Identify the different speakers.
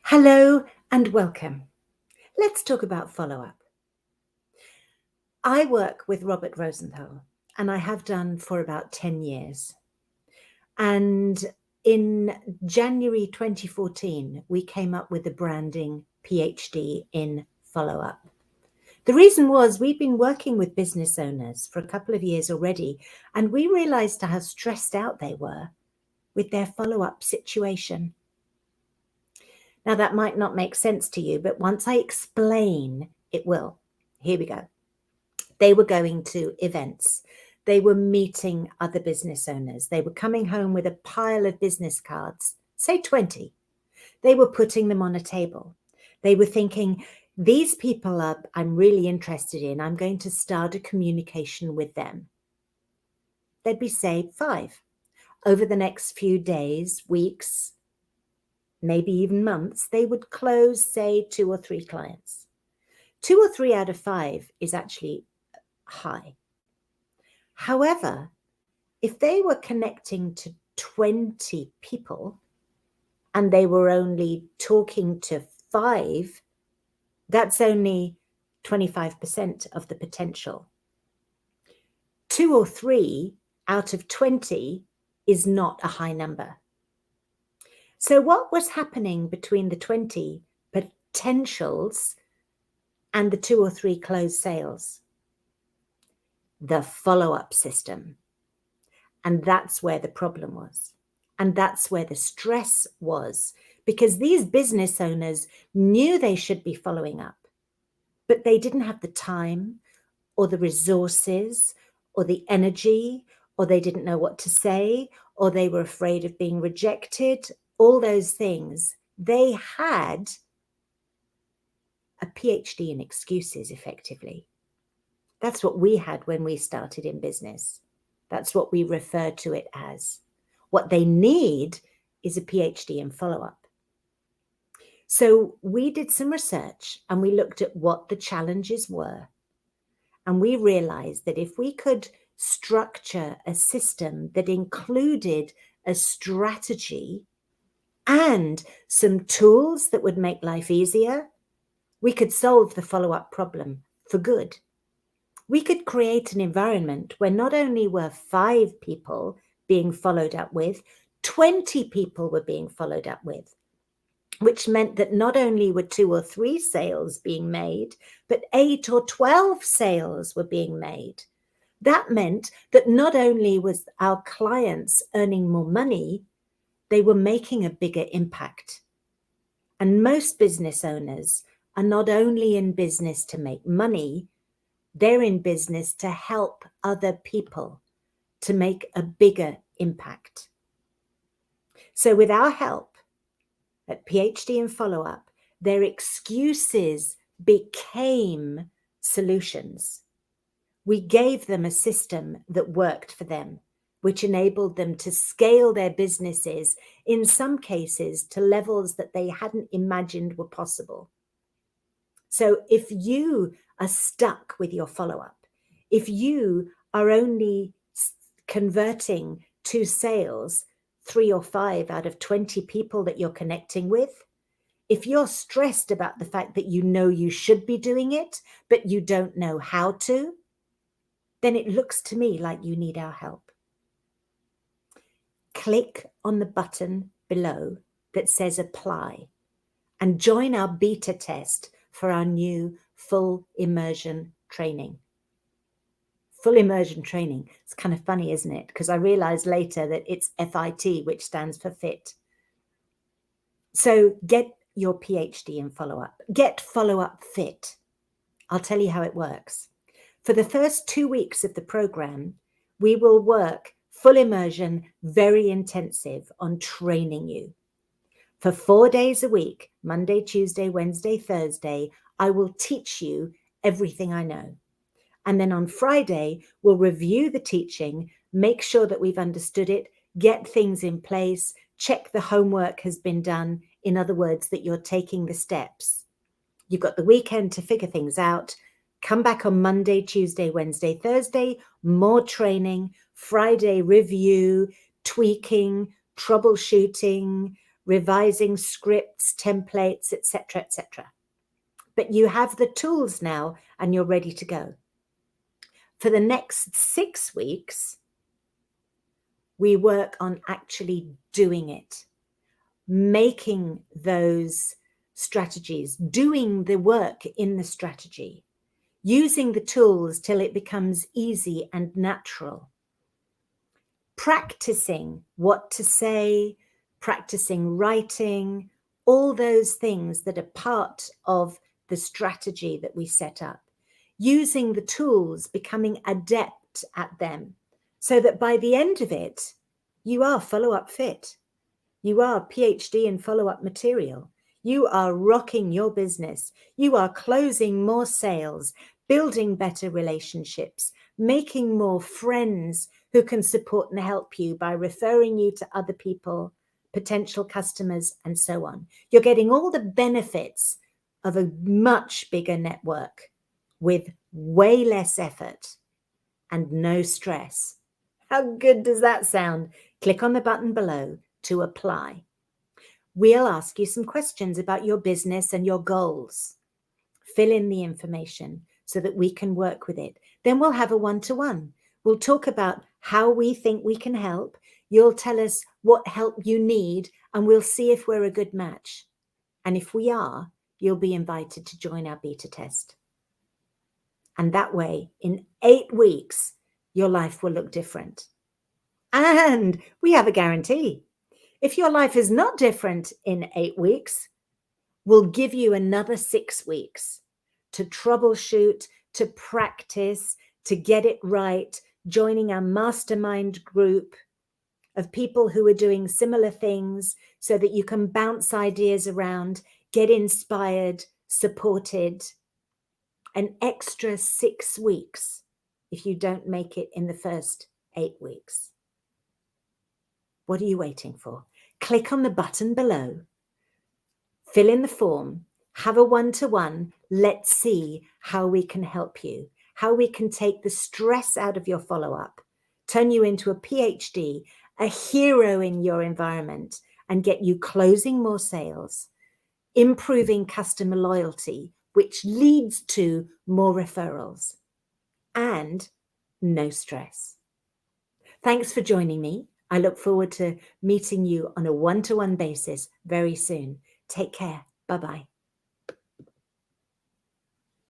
Speaker 1: Hello and welcome. Let's talk about follow-up. I work with Robert Rosenthal, and I have done for about 10 years. And in January 2014, we came up with the branding PhD in follow-up. The reason was we've been working with business owners for a couple of years already, and we realized how stressed out they were with their follow-up situation. Now, that might not make sense to you, but once I explain, it will. Here we go. They were going to events. They were meeting other business owners. They were coming home with a pile of business cards, say 20. They were putting them on a table. They were thinking, these people I'm really interested in. I'm going to start a communication with them. There'd be, say, 5. Over the next few days, weeks, maybe even months, they would close, say, 2 or 3 clients. 2 or 3 out of 5 is actually high. However, if they were connecting to 20 people and they were only talking to 5, that's only 25% of the potential. 2 or 3 out of 20 is not a high number. So what was happening between the 20 potentials and the 2 or 3 closed sales? The follow-up system. And that's where the problem was. And that's where the stress was, because these business owners knew they should be following up, but they didn't have the time or the resources or the energy, or they didn't know what to say, or they were afraid of being rejected. All those things. They had a PhD in excuses, effectively. That's what we had when we started in business. That's what we refer to it as. What they need is a PhD in follow-up. So we did some research and we looked at what the challenges were. And we realized that if we could structure a system that included a strategy and some tools that would make life easier, we could solve the follow-up problem for good. We could create an environment where not only were 5 people being followed up with, 20 people were being followed up with, which meant that not only were 2 or 3 sales being made, but 8 or 12 sales were being made. That meant that not only was our clients earning more money, they were making a bigger impact. And most business owners are not only in business to make money, they're in business to help other people to make a bigger impact. So with our help at PhD in Follow-Up, their excuses became solutions. We gave them a system that worked for them, which enabled them to scale their businesses, in some cases, to levels that they hadn't imagined were possible. So if you are stuck with your follow-up, if you are only converting to sales 3 or 5 out of 20 people that you're connecting with, if you're stressed about the fact that you know you should be doing it, but you don't know how to, then it looks to me like you need our help. Click on the button below that says apply and join our beta test for our new full immersion training. Full immersion training. It's kind of funny, isn't it? Because I realized later that it's FIT, which stands for fit. So get your PhD in follow-up. Get follow-up fit. I'll tell you how it works. For the first 2 weeks of the program, we will work full immersion, very intensive on training you. For 4 days a week, Monday, Tuesday, Wednesday, Thursday, I will teach you everything I know. And then on Friday, we'll review the teaching, make sure that we've understood it, get things in place, check the homework has been done. In other words, that you're taking the steps. You've got the weekend to figure things out. Come back on Monday, Tuesday, Wednesday, Thursday, more training, Friday review, tweaking, troubleshooting, revising scripts, templates, etc., etc. But you have the tools now and you're ready to go. For the next 6 weeks, we work on actually doing it, making those strategies, doing the work in the strategy, using the tools till it becomes easy and natural, practicing what to say, practicing writing, all those things that are part of the strategy that we set up, using the tools, becoming adept at them, so that by the end of it, you are follow-up fit. You are PhD in follow-up material. You are rocking your business. You are closing more sales, building better relationships, making more friends who can support and help you by referring you to other people, potential customers, and so on. You're getting all the benefits of a much bigger network with way less effort and no stress. How good does that sound? Click on the button below to apply. We'll ask you some questions about your business and your goals. Fill in the information so that we can work with it. Then we'll have a one-to-one. We'll talk about how we think we can help. You'll tell us what help you need, and we'll see if we're a good match. And if we are, you'll be invited to join our beta test. And that way, in 8 weeks, your life will look different. And we have a guarantee. If your life is not different in 8 weeks, we'll give you another 6 weeks to troubleshoot, to practice, to get it right, joining our mastermind group of people who are doing similar things so that you can bounce ideas around, get inspired, supported. An extra 6 weeks if you don't make it in the first 8 weeks. What are you waiting for? Click on the button below, fill in the form, have a one-to-one. Let's see how we can help you, how we can take the stress out of your follow-up, turn you into a PhD, a hero in your environment, and get you closing more sales, improving customer loyalty, which leads to more referrals, and no stress. Thanks for joining me. I look forward to meeting you on a one-to-one basis very soon. Take care. Bye-bye.